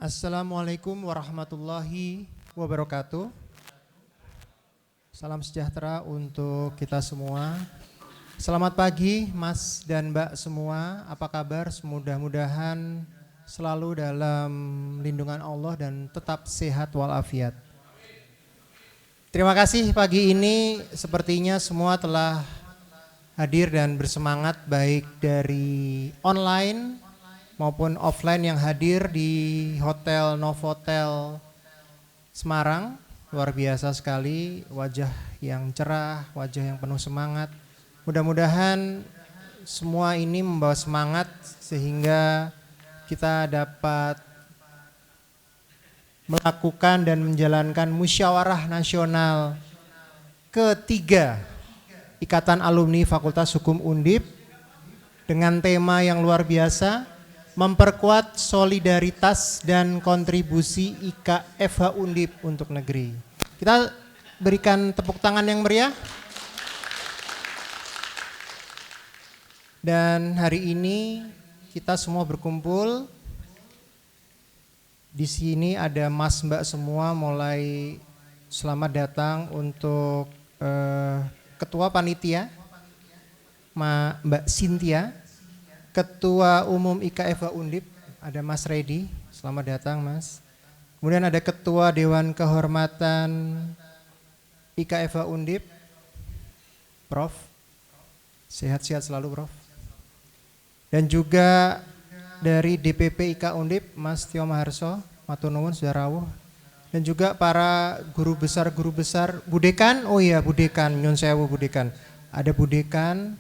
Assalamualaikum warahmatullahi wabarakatuh. Salam sejahtera untuk kita semua. Selamat pagi Mas dan Mbak semua. Apa kabar? Mudah-mudahan selalu dalam lindungan Allah dan tetap sehat walafiat. Terima kasih pagi ini sepertinya semua telah hadir dan bersemangat baik dari online maupun offline yang hadir di Hotel Novotel Semarang. Luar biasa sekali, wajah yang cerah, wajah yang penuh semangat. Mudah-mudahan semua ini membawa semangat sehingga kita dapat melakukan dan menjalankan musyawarah nasional ketiga Ikatan Alumni Fakultas Hukum Undip dengan tema yang luar biasa, memperkuat solidaritas dan kontribusi IKFH Undip untuk negeri. Kita berikan tepuk tangan yang meriah. Dan hari ini kita semua berkumpul. Di sini ada Mas Mbak semua, mulai selamat datang untuk Ketua Panitia Mbak Cynthia, Ketua Umum IKFH Undip ada Mas Redi, selamat datang Mas. Kemudian ada Ketua Dewan Kehormatan IKFH Undip, Prof. Sehat-sehat selalu Prof. Dan juga dari DPP IK Undip, Mas Tio Maharso, matur nuwun sudah rawuh. Dan juga para guru besar Budekan, oh iya Budekan, nyun sewu Budekan. Ada Budekan,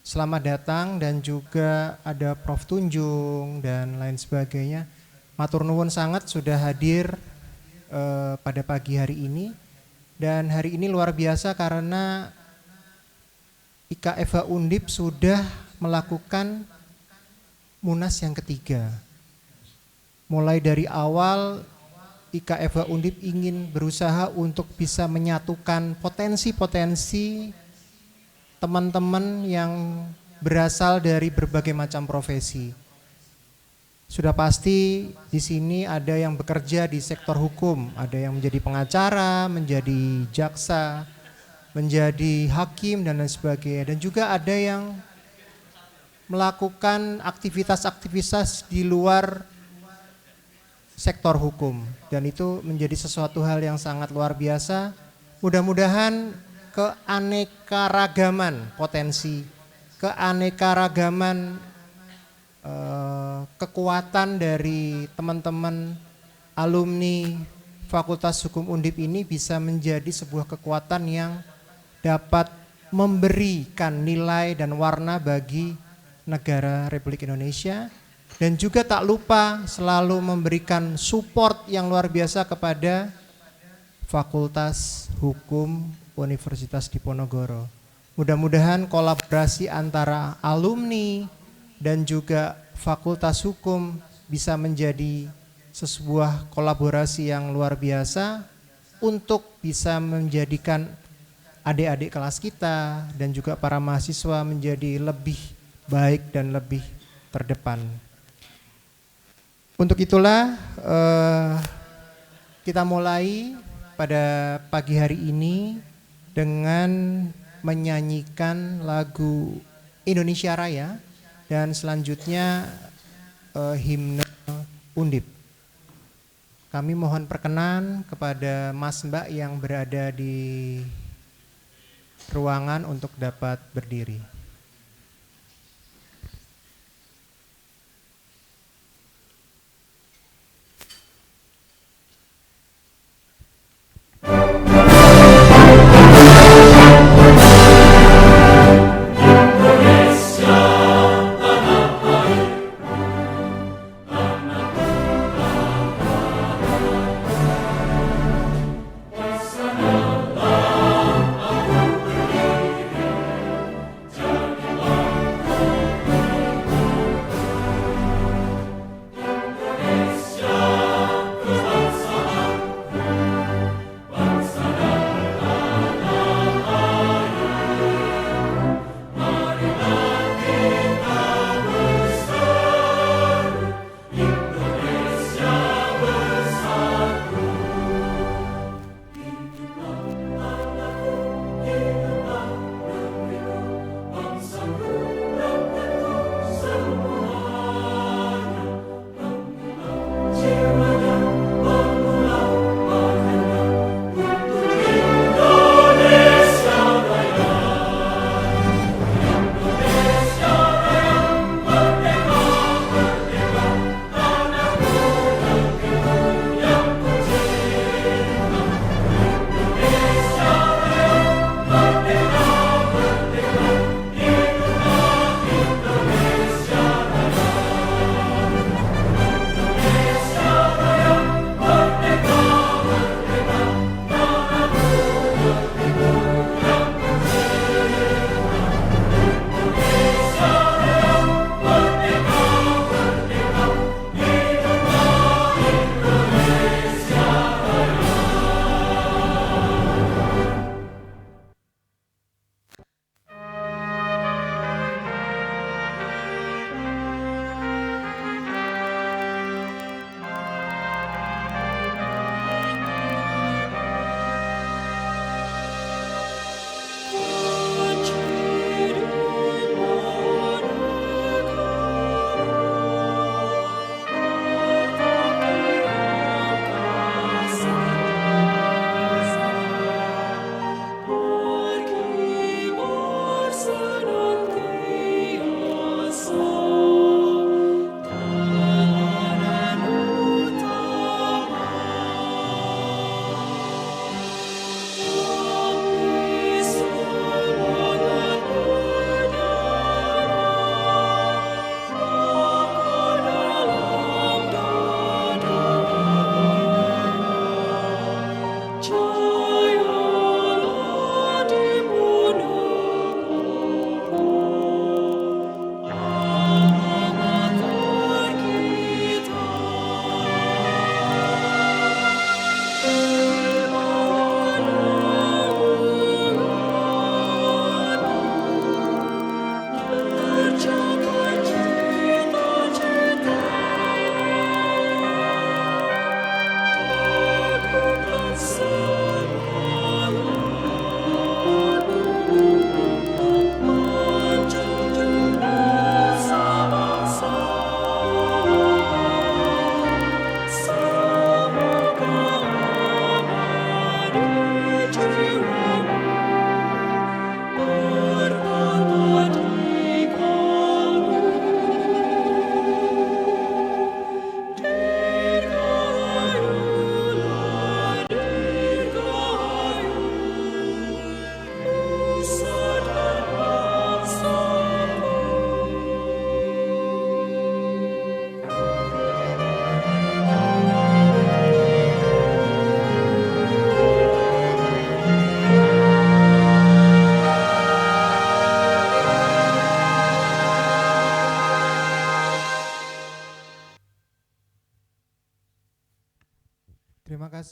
selamat datang, dan juga ada Prof. Tunjung dan lain sebagainya. Matur nuwun sangat sudah hadir pada pagi hari ini. Dan hari ini luar biasa karena IKFH Undip sudah melakukan Munas yang ketiga. Mulai dari awal IKFH Undip ingin berusaha untuk bisa menyatukan potensi-potensi teman-teman yang berasal dari berbagai macam profesi. Sudah pasti di sini ada yang bekerja di sektor hukum, ada yang menjadi pengacara, menjadi jaksa, menjadi hakim dan lain sebagainya. Dan juga ada yang melakukan aktivitas-aktivitas di luar sektor hukum. Dan itu menjadi sesuatu hal yang sangat luar biasa. Mudah-mudahan keanekaragaman potensi, keanekaragaman kekuatan dari teman-teman alumni Fakultas Hukum Undip ini bisa menjadi sebuah kekuatan yang dapat memberikan nilai dan warna bagi negara Republik Indonesia, dan juga tak lupa selalu memberikan support yang luar biasa kepada Fakultas Hukum Universitas Diponegoro. Mudah-mudahan kolaborasi antara alumni dan juga Fakultas Hukum bisa menjadi sebuah kolaborasi yang luar biasa untuk bisa menjadikan adik-adik kelas kita dan juga para mahasiswa menjadi lebih baik dan lebih terdepan. Untuk itulah kita mulai pada pagi hari ini dengan menyanyikan lagu Indonesia Raya dan selanjutnya himne Undip. Kami mohon perkenan kepada Mas Mbak yang berada di ruangan untuk dapat berdiri. Jangan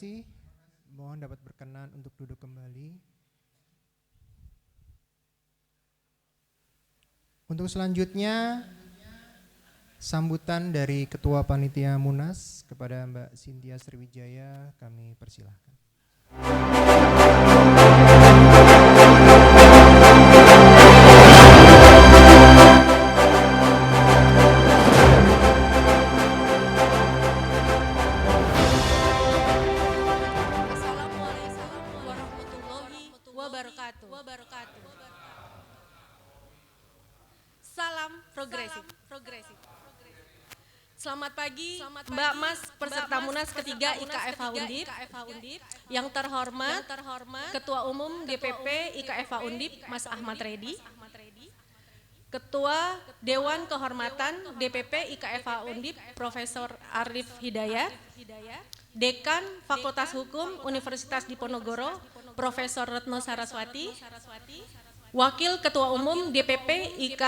kasih. Mohon dapat berkenan untuk duduk kembali. Untuk selanjutnya, sambutan dari Ketua Panitia Munas kepada Mbak Cynthia Sriwijaya kami persilahkan. Salam progresif. Selamat pagi, Mbak Mas peserta Munas ketiga IKFH Undip, yang terhormat Ketua Umum DPP IKFH Undip Mas Ahmad Reddy, Ketua Dewan Kehormatan DPP IKFH Undip Profesor Arif Hidayat, Dekan Fakultas Hukum Universitas Diponegoro Profesor Retno Saraswati, Wakil Ketua Umum DPP IK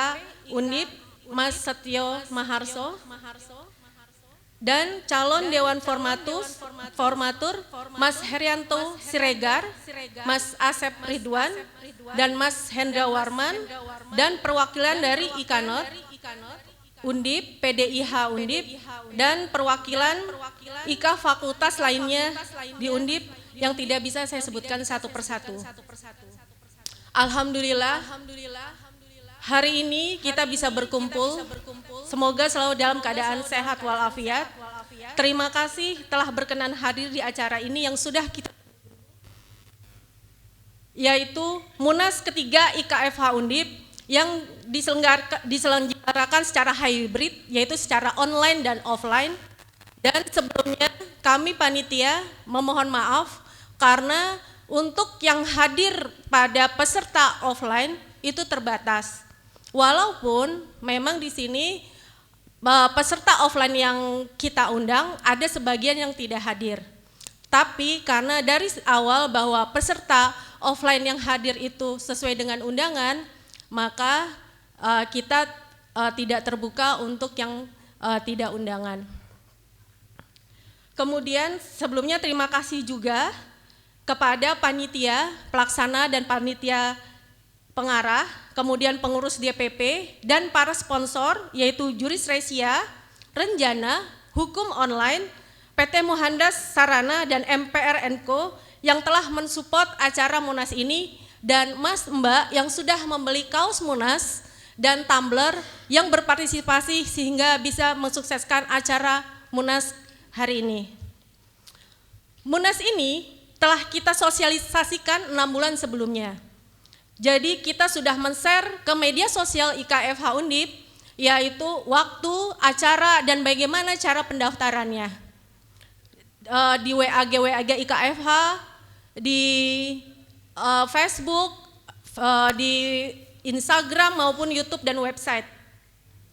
Undip Mas Setio Maharso, dan calon Dewan Formatur Mas Herianto Siregar, Mas Asep Ridwan, dan Mas Hendra Warman, dan perwakilan dari IKANOT, Undip, PDIH Undip, dan perwakilan IK fakultas lainnya di Undip yang tidak bisa saya sebutkan satu persatu. Alhamdulillah, hari ini kita bisa berkumpul. Semoga selalu dalam keadaan sehat walafiat. Terima kasih telah berkenan hadir di acara ini yang sudah kita, yaitu Munas ketiga IKFH Undip yang diselenggarakan secara hybrid, yaitu secara online dan offline. Dan sebelumnya kami panitia memohon maaf karena untuk yang hadir pada peserta offline itu terbatas. Walaupun memang di sini peserta offline yang kita undang ada sebagian yang tidak hadir. Tapi karena dari awal bahwa peserta offline yang hadir itu sesuai dengan undangan, maka kita tidak terbuka untuk yang tidak undangan. Kemudian sebelumnya terima kasih juga kepada panitia pelaksana dan panitia pengarah, kemudian pengurus DPP dan para sponsor yaitu Juris Resia, Renjana, Hukum Online, PT Mohandas Sarana dan MPR & Co yang telah mensupport acara Munas ini, dan Mas Mbak yang sudah membeli kaos Munas dan tumbler yang berpartisipasi sehingga bisa mensukseskan acara Munas hari ini. Munas ini telah kita sosialisasikan 6 bulan sebelumnya. Jadi kita sudah men-share ke media sosial IKFH Undip, yaitu waktu, acara, dan bagaimana cara pendaftarannya. Di WAG IKFH, di Facebook, di Instagram maupun YouTube dan website.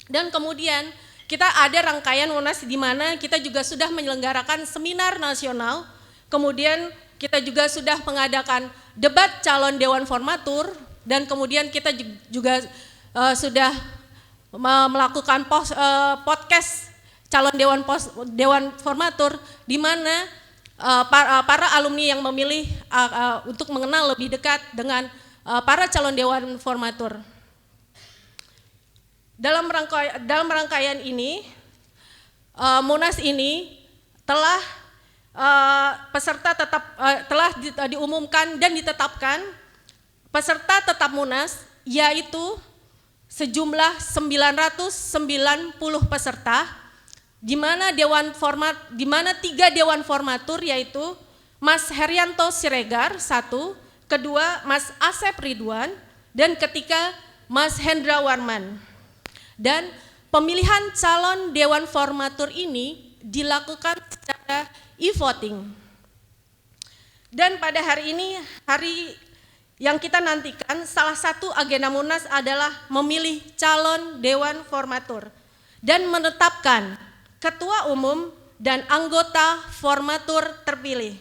Dan kemudian kita ada rangkaian Munas di mana kita juga sudah menyelenggarakan seminar nasional, kemudian kita juga sudah mengadakan debat calon Dewan Formatur, dan kemudian kita juga sudah melakukan podcast calon Dewan Formatur, di mana para alumni yang memilih untuk mengenal lebih dekat dengan para calon Dewan Formatur. Dalam rangkaian ini, Munas ini telah peserta tetap telah diumumkan dan ditetapkan peserta tetap Munas, yaitu sejumlah 990 peserta, di mana 3 Dewan Formatur yaitu Mas Herianto Siregar 1, kedua Mas Asep Ridwan, dan ketiga Mas Hendra Warman. Dan pemilihan calon Dewan Formatur ini dilakukan secara e-voting. Dan pada hari ini, hari yang kita nantikan, salah satu agenda Munas adalah memilih calon Dewan Formatur dan menetapkan Ketua Umum dan anggota Formatur terpilih.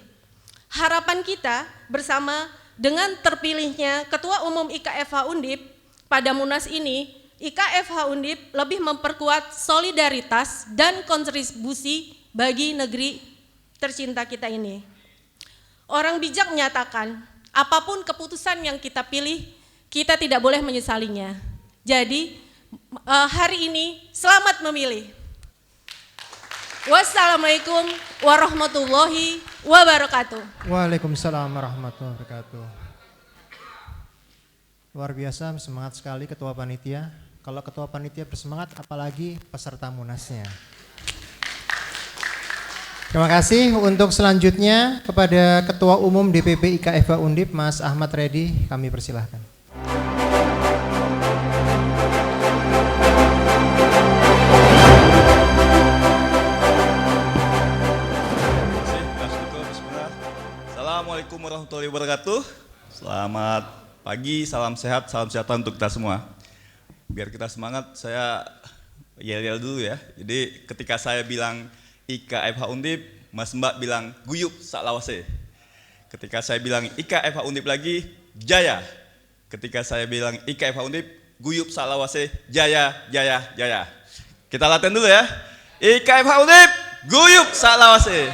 Harapan kita bersama dengan terpilihnya Ketua Umum IKFH Undip pada Munas ini, IKFH Undip lebih memperkuat solidaritas dan kontribusi bagi negeri tercinta kita ini. orang bijak menyatakan, apapun keputusan yang kita pilih, kita tidak boleh menyesalinya. Jadi hari ini selamat memilih. Wassalamualaikum warahmatullahi wabarakatuh. Waalaikumsalam warahmatullahi wabarakatuh. Luar biasa, semangat sekali Ketua Panitia. Kalau Ketua Panitia bersemangat, apalagi peserta munasnya. Terima kasih. Untuk selanjutnya kepada Ketua Umum DPP IKFH Undip, Mas Ahmad Reddy, kami persilahkan. Assalamualaikum warahmatullahi wabarakatuh. Selamat pagi, salam sehat, salam sejahtera untuk kita semua. Biar kita semangat, saya yel-yel dulu ya. Jadi ketika saya bilang IKFH Undip, Mas Mbak bilang guyup saklawase. Ketika saya bilang IKFH Undip lagi, jaya. Ketika saya bilang IKFH Undip, guyup saklawase, jaya, jaya, jaya. Kita latihan dulu ya. IKFH Undip, guyup saklawase.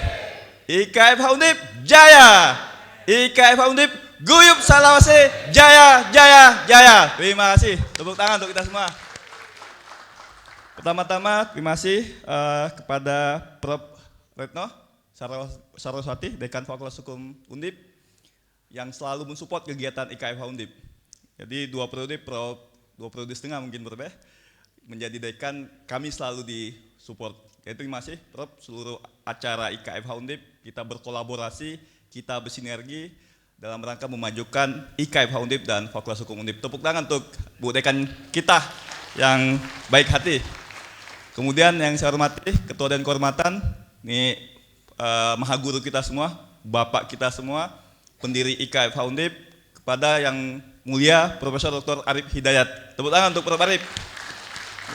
IKFH Undip, jaya. IKFH Undip, guyup saklawase, jaya, jaya, jaya. Terima kasih. Tepuk tangan untuk kita semua. Pertama-tama terima kasih kepada Prof. Retno Saraswati, Dekan Fakultas Hukum Undip, yang selalu mensupport kegiatan IKFH Undip. Jadi dua periode setengah mungkin Prof, menjadi dekan, kami selalu disupport. Jadi terima kasih Prof, seluruh acara IKFH Undip, kita berkolaborasi, kita bersinergi dalam rangka memajukan IKFH Undip dan Fakultas Hukum Undip. Tepuk tangan untuk Bu Dekan kita yang baik hati. Kemudian yang saya hormati Ketua dan Kehormatan, ini Maha Guru kita semua, Bapak kita semua, pendiri IKFH Undip, kepada yang mulia Profesor Dr. Arif Hidayat. Tepuk tangan untuk Prof. Arif.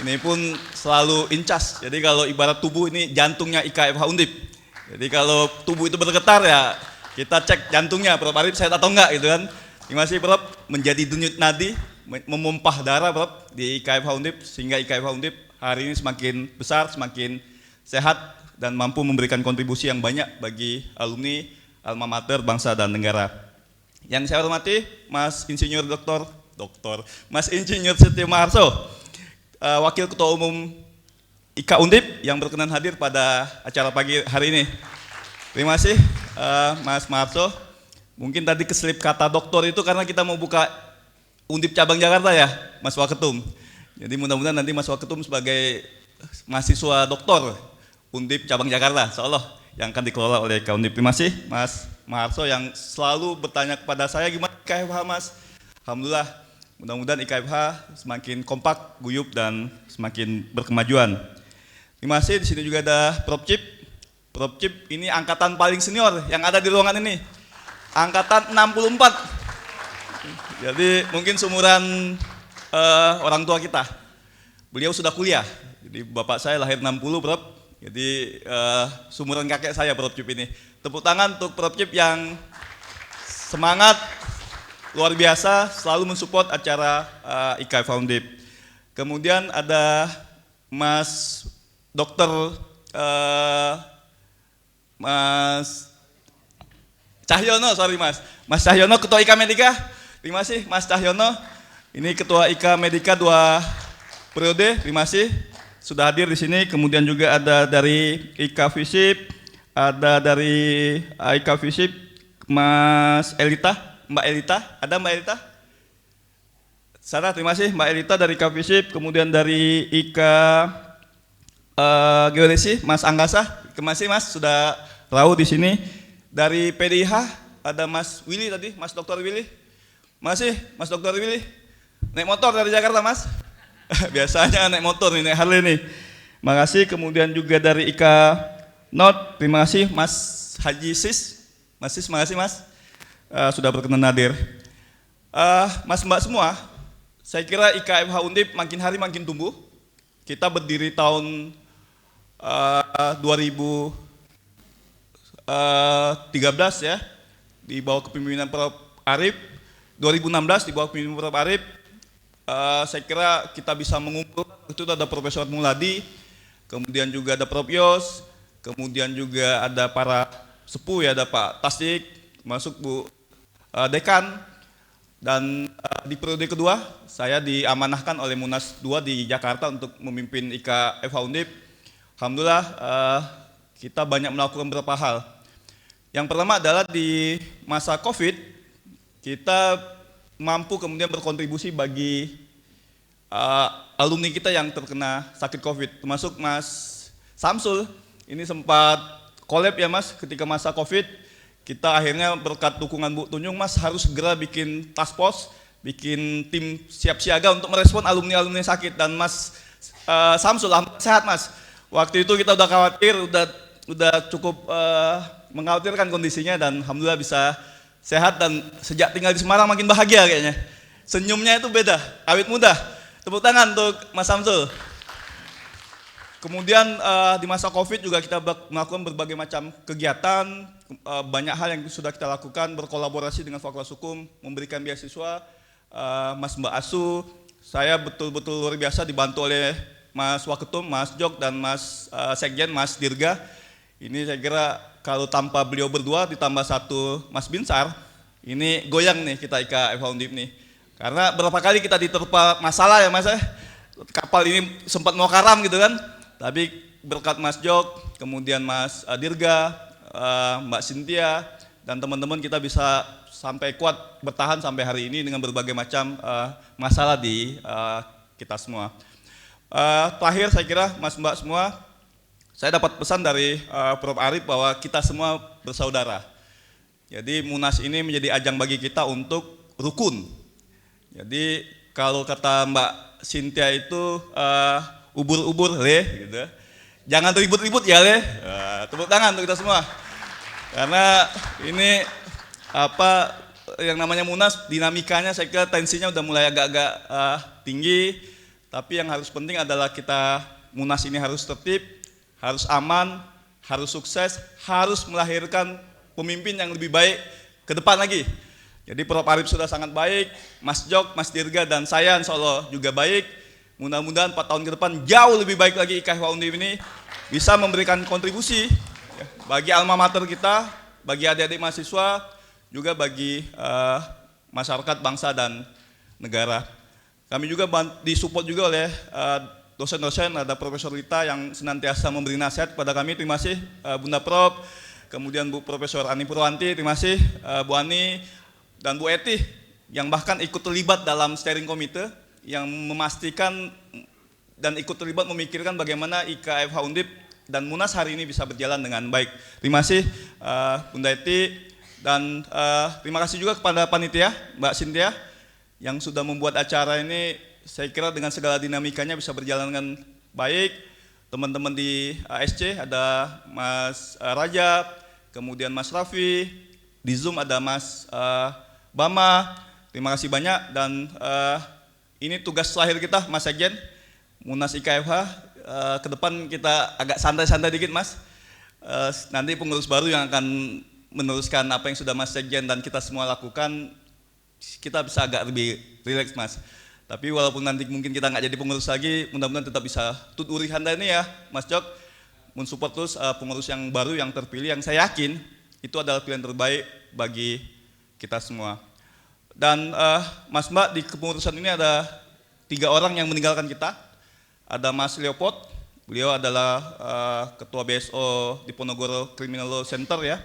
Ini pun selalu incas, jadi kalau ibarat tubuh ini jantungnya IKFH Undip. Jadi kalau tubuh itu bergetar ya kita cek jantungnya, Prof. Arif sehat atau enggak gitu kan. Terima kasih Prof, menjadi denyut nadi, memompah darah Prof di IKFH Undip, sehingga IKFH Undip hari ini semakin besar, semakin sehat, dan mampu memberikan kontribusi yang banyak bagi alumni, alma mater, bangsa dan negara. Yang saya hormati Mas Insinyur Mas Insinyur Setio Maharso, Wakil Ketua Umum IK Undip yang berkenan hadir pada acara pagi hari ini. Terima kasih Mas Maharso. Mungkin tadi keselip kata doktor itu karena kita mau buka Undip cabang Jakarta ya, Mas Waketum. Jadi mudah-mudahan nanti Mas Waketum sebagai mahasiswa doktor Undip cabang Jakarta, insyaallah, yang akan dikelola oleh IK Undip. Terima kasih Mas Maharso yang selalu bertanya kepada saya, gimana IKFH Mas? Alhamdulillah, mudah-mudahan IKFH semakin kompak, guyup, dan semakin berkemajuan. Terima kasih. Di sini juga ada Prof. Cip. Prof. Cip ini angkatan paling senior yang ada di ruangan ini, angkatan 64. Jadi mungkin seumuran orang tua kita. Beliau sudah kuliah. Jadi bapak saya lahir 60 Prof. Jadi seumuran kakek saya Prof. Cip ini. Tepuk tangan untuk Prof. Cip yang semangat luar biasa, selalu mensupport acara IKFH Undip. Kemudian ada Mas Dr. Mas Cahyono, Mas Cahyono, Ketua IK Medika. Terima kasih Mas Cahyono. Ini Ketua IK Medika 2 periode. Terima kasih sudah hadir di sini. Kemudian juga ada dari IK Visip, ada dari IK Visip Mas Elita, Mbak Elita. Ada Mbak Elita? Sana, terima kasih Mbak Elita dari IK Visip. Kemudian dari IK Geodesi Mas Anggasa. Terima kasih Mas sudah tahu di sini. Dari PDIH ada Mas Willy tadi, Mas Dr. Willy. Masih Mas Dr. Willy. Naik motor dari Jakarta Mas. Biasanya naik motor nih, naik Harley nih. Makasih. Kemudian juga dari IKA Not, terima kasih Mas Haji Sis. Mas Sis, makasih Mas sudah berkenan hadir. Mas Mbak semua, saya kira IKFH Undip makin hari makin tumbuh. Kita berdiri tahun 2013 ya, di bawah kepemimpinan Prof. Arif. 2016 di bawah kepemimpinan Prof. Arif. Saya kira kita bisa mengumpul, itu ada Profesor Muladi, kemudian juga ada Prof. Yos, kemudian juga ada para sepuh ya, ada Pak Tasdik, termasuk Bu Dekan. Dan di periode kedua, saya diamanahkan oleh Munas 2 di Jakarta untuk memimpin IKFH Undip. Alhamdulillah kita banyak melakukan beberapa hal. Yang pertama adalah di masa COVID, kita mampu kemudian berkontribusi bagi alumni kita yang terkena sakit COVID, termasuk Mas Samsul. Ini sempat collab ya Mas, ketika masa COVID, kita akhirnya berkat dukungan Bu Tunjung, Mas harus segera bikin task force, bikin tim siap siaga untuk merespon alumni-alumni sakit. Dan Mas Samsul, sehat Mas. Waktu itu kita udah khawatir, udah cukup mengkhawatirkan kondisinya, dan alhamdulillah bisa sehat, dan sejak tinggal di Semarang makin bahagia kayaknya. Senyumnya itu beda, awet muda. Tepuk tangan untuk Mas Samsul. Kemudian di masa COVID juga kita melakukan berbagai macam kegiatan, banyak hal yang sudah kita lakukan, berkolaborasi dengan Fakultas Hukum, memberikan beasiswa, Mas Mbak Asu. Saya betul-betul luar biasa dibantu oleh Mas Waketum, Mas Jok, dan Mas Sekjen, Mas Dirga. Ini saya kira kalau tanpa beliau berdua ditambah satu Mas Binsar, ini goyang nih kita IKFH Undip nih. Karena berapa kali kita diterpa masalah ya Mas, kapal ini sempat mau karam gitu kan. Tapi berkat Mas Jok, kemudian Mas Dirga, Mbak Cynthia, dan teman-teman kita bisa sampai kuat bertahan sampai hari ini dengan berbagai macam masalah di kita semua. Terakhir saya kira Mas Mbak semua, saya dapat pesan dari Prof. Arif bahwa kita semua bersaudara. Jadi Munas ini menjadi ajang bagi kita untuk rukun. Jadi kalau kata Mbak Cynthia itu ubur-ubur le, gitu. Jangan ribut-ribut ya le. Tepuk tangan untuk kita semua. Karena ini apa yang namanya Munas, dinamikanya saya kira tensinya udah mulai agak-agak tinggi. Tapi yang harus penting adalah kita Munas ini harus tertib, harus aman, harus sukses, harus melahirkan pemimpin yang lebih baik ke depan lagi. Jadi Prof. Arif sudah sangat baik, Mas Jok, Mas Dirga, dan saya insya Allah juga baik. Mudah-mudahan 4 tahun ke depan jauh lebih baik lagi IKFH Undip ini bisa memberikan kontribusi bagi alma mater kita, bagi adik-adik mahasiswa, juga bagi masyarakat, bangsa, dan negara. Kami juga disupport juga oleh dosen-dosen, ada Profesor Rita yang senantiasa memberi nasihat kepada kami. Terima kasih Bunda Prof, kemudian Bu Profesor Ani Purwanti, terima kasih Bu Ani, dan Bu Eti yang bahkan ikut terlibat dalam steering committee yang memastikan dan ikut terlibat memikirkan bagaimana IKFH Undip dan Munas hari ini bisa berjalan dengan baik. Terima kasih Bunda Eti, dan terima kasih juga kepada panitia Mbak Cynthia yang sudah membuat acara ini. Saya kira dengan segala dinamikanya bisa berjalan dengan baik. Teman-teman di ASC ada Mas Raja, kemudian Mas Raffi, di Zoom ada Mas Bama. Terima kasih banyak, dan ini tugas terakhir kita Mas Sekjen, Munas IKFH. Ke depan kita agak santai-santai dikit Mas. Nanti pengurus baru yang akan meneruskan apa yang sudah Mas Sekjen dan kita semua lakukan, kita bisa agak lebih rileks Mas. Tapi walaupun nanti mungkin kita nggak jadi pengurus lagi, mudah-mudahan tetap bisa tuturi handai ini ya Mas Jok, mensupport terus pengurus yang baru yang terpilih, yang saya yakin itu adalah pilihan terbaik bagi kita semua. Dan Mas Mbak, di kepengurusan ini ada 3 orang yang meninggalkan kita. Ada Mas Leopold, beliau adalah Ketua BSO di Ponorogo Criminal Law Center ya.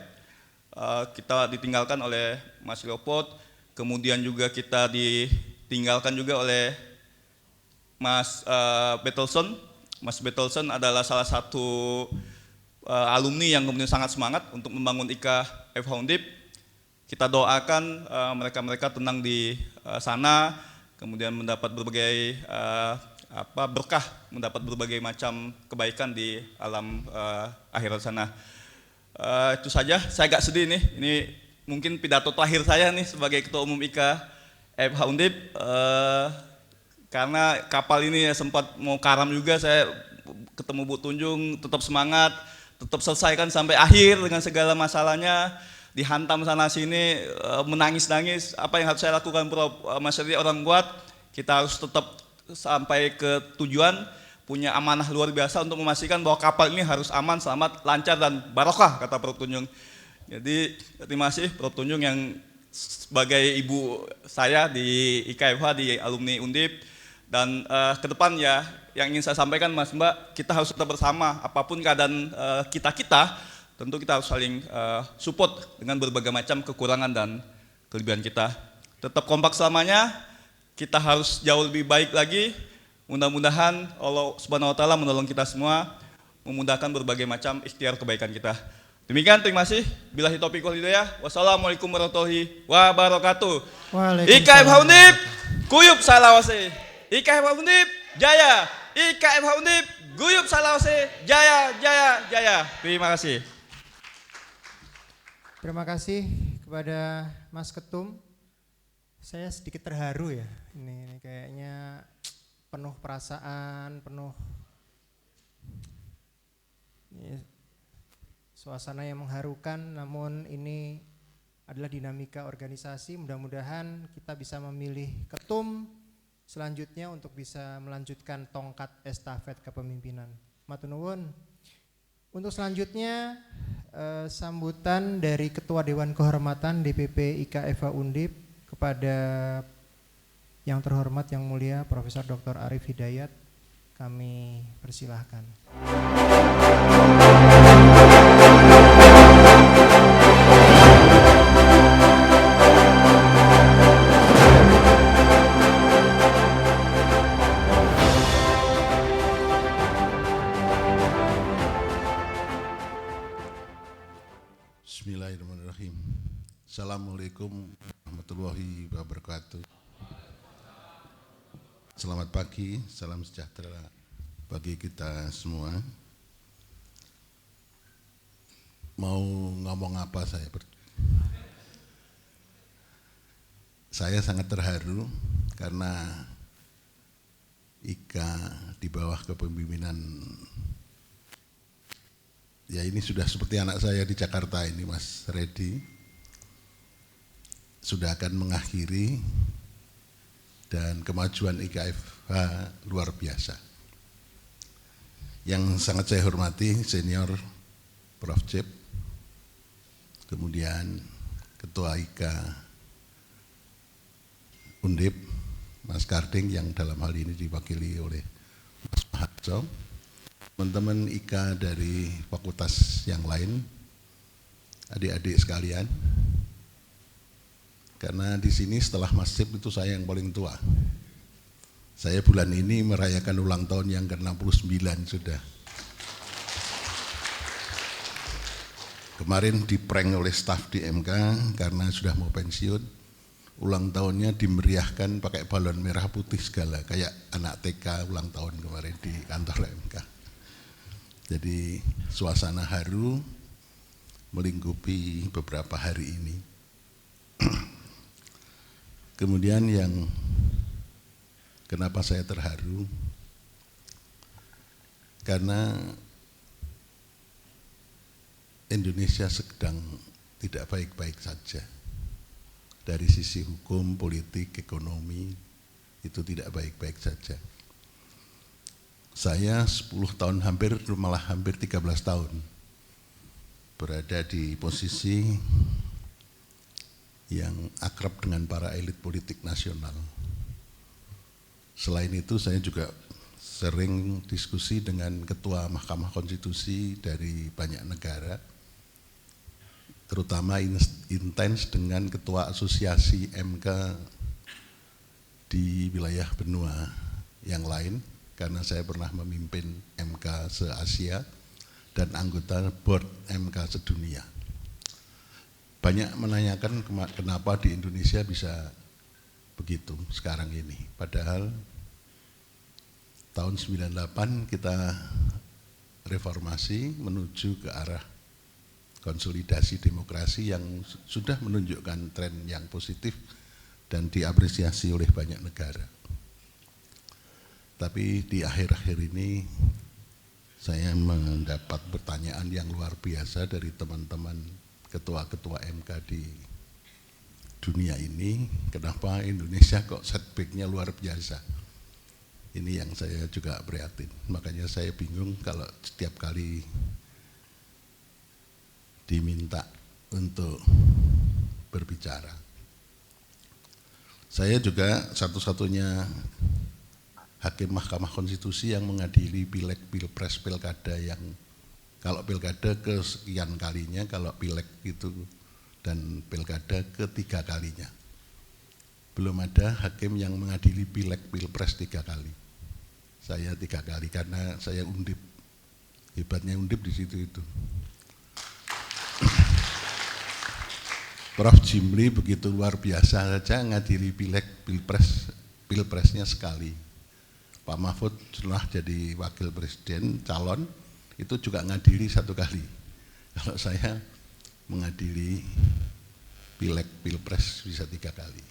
Kita ditinggalkan oleh Mas Leopold. Kemudian juga kita ditinggalkan juga oleh Mas Bettelson. Mas Bettelson adalah salah satu alumni yang kemudian sangat semangat untuk membangun IKFH Undip. Kita doakan mereka-mereka tenang di sana, kemudian mendapat berbagai berkah, mendapat berbagai macam kebaikan di alam akhirat sana. Itu saja, saya agak sedih nih. Ini mungkin pidato terakhir saya nih sebagai Ketua Umum IKFH Undip, karena kapal ini sempat mau karam juga. Saya ketemu Bu Tunjung, tetap semangat, tetap selesaikan sampai akhir dengan segala masalahnya, dihantam sana sini, menangis-nangis. Apa yang harus saya lakukan, Prof? Mas Edi orang kuat, kita harus tetap sampai ke tujuan, punya amanah luar biasa untuk memastikan bahwa kapal ini harus aman, selamat, lancar, dan barokah, kata Prof Tunjung. Jadi terima kasih Prof. Tunjung yang sebagai ibu saya di IKFH, di alumni Undip. Dan ke depan ya, yang ingin saya sampaikan Mas Mbak, kita harus tetap bersama, apapun keadaan kita, tentu kita harus saling support dengan berbagai macam kekurangan dan kelebihan kita. Tetap kompak selamanya, kita harus jauh lebih baik lagi. Mudah-mudahan Allah Subhanahu wa Ta'ala menolong kita semua, memudahkan berbagai macam ikhtiar kebaikan kita. Demikian, terima kasih. Billahi taufiq wal hidayah. Wassalamualaikum warahmatullahi wabarakatuh. IKFH Undip, guyup salawase. IKFH Undip, jaya. IKFH Undip, guyup salawase, jaya, jaya, jaya. Terima kasih. Terima kasih kepada Mas Ketum. Saya sedikit terharu ya. Ini kayaknya penuh perasaan, penuh suasana yang mengharukan, namun ini adalah dinamika organisasi. Mudah-mudahan kita bisa memilih ketum selanjutnya untuk bisa melanjutkan tongkat estafet kepemimpinan. Matur nuwun. Untuk selanjutnya sambutan dari Ketua Dewan Kehormatan DPP IKFH Undip kepada yang terhormat yang mulia Profesor Dr. Arif Hidayat, kami persilahkan. Bismillahirrahmanirrahim. Assalamualaikum warahmatullahi wabarakatuh. Selamat pagi, salam sejahtera bagi kita semua. Mau ngomong apa saya? Saya sangat terharu karena IKA di bawah kepemimpinan, ya ini sudah seperti anak saya di Jakarta ini, Mas Reddy, sudah akan mengakhiri, dan kemajuan IKFH luar biasa. Yang sangat saya hormati senior Prof. Cip, kemudian Ketua IKA Undip, Mas Karding yang dalam hal ini diwakili oleh Mas Maharjo, teman-teman IKA dari fakultas yang lain, adik-adik sekalian. Karena di sini setelah Mas Cip itu saya yang paling tua. Saya bulan ini merayakan ulang tahun yang ke-69 sudah. Kemarin diprank oleh staf di MK karena sudah mau pensiun. Ulang tahunnya dimeriahkan pakai balon merah putih segala, kayak anak TK ulang tahun kemarin di kantor MK. Jadi suasana haru melingkupi beberapa hari ini. Kemudian yang kenapa saya terharu, karena Indonesia sedang tidak baik-baik saja. Dari sisi hukum, politik, ekonomi, itu tidak baik-baik saja. Saya 10 tahun malah hampir 13 tahun berada di posisi yang akrab dengan para elit politik nasional. Selain itu saya juga sering diskusi dengan ketua Mahkamah Konstitusi dari banyak negara, terutama intens dengan ketua asosiasi MK di wilayah benua yang lain, karena saya pernah memimpin MK se-Asia dan anggota board MK sedunia. Banyak menanyakan kenapa di Indonesia bisa begitu sekarang ini. Padahal tahun 98 kita reformasi menuju ke arah konsolidasi demokrasi yang sudah menunjukkan tren yang positif dan diapresiasi oleh banyak negara. Tapi di akhir-akhir ini saya mendapat pertanyaan yang luar biasa dari teman-teman ketua-ketua MK di dunia ini, kenapa Indonesia kok setback-nya luar biasa. Ini yang saya juga prihatin. Makanya saya bingung kalau setiap kali diminta untuk berbicara. Saya juga satu-satunya hakim Mahkamah Konstitusi yang mengadili pileg, pilpres, pilkada yang kalau pilkada kesekian kalinya, kalau pileg itu dan pilkada ketiga kalinya. Belum ada hakim yang mengadili pileg, pilpres 3 kali. Saya 3 kali karena saya undip. Hebatnya undip di situ itu. Prof. Jimli begitu luar biasa saja ngadili pileg, pilpresnya sekali. Pak Mahfud setelah jadi wakil presiden calon itu juga ngadili 1 kali. Kalau saya mengadili pileg, pilpres bisa 3 kali.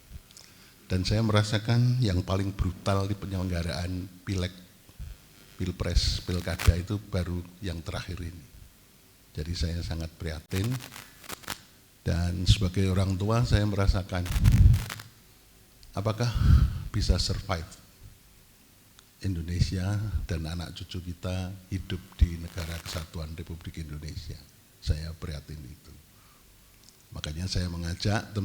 Dan saya merasakan yang paling brutal di penyelenggaraan pileg, pilpres, pilkada itu baru yang terakhir ini. Jadi saya sangat prihatin. Dan sebagai orang tua saya merasakan apakah bisa survive Indonesia dan anak cucu kita hidup di negara kesatuan Republik Indonesia. Saya prihatin itu. Makanya saya mengajak teman-teman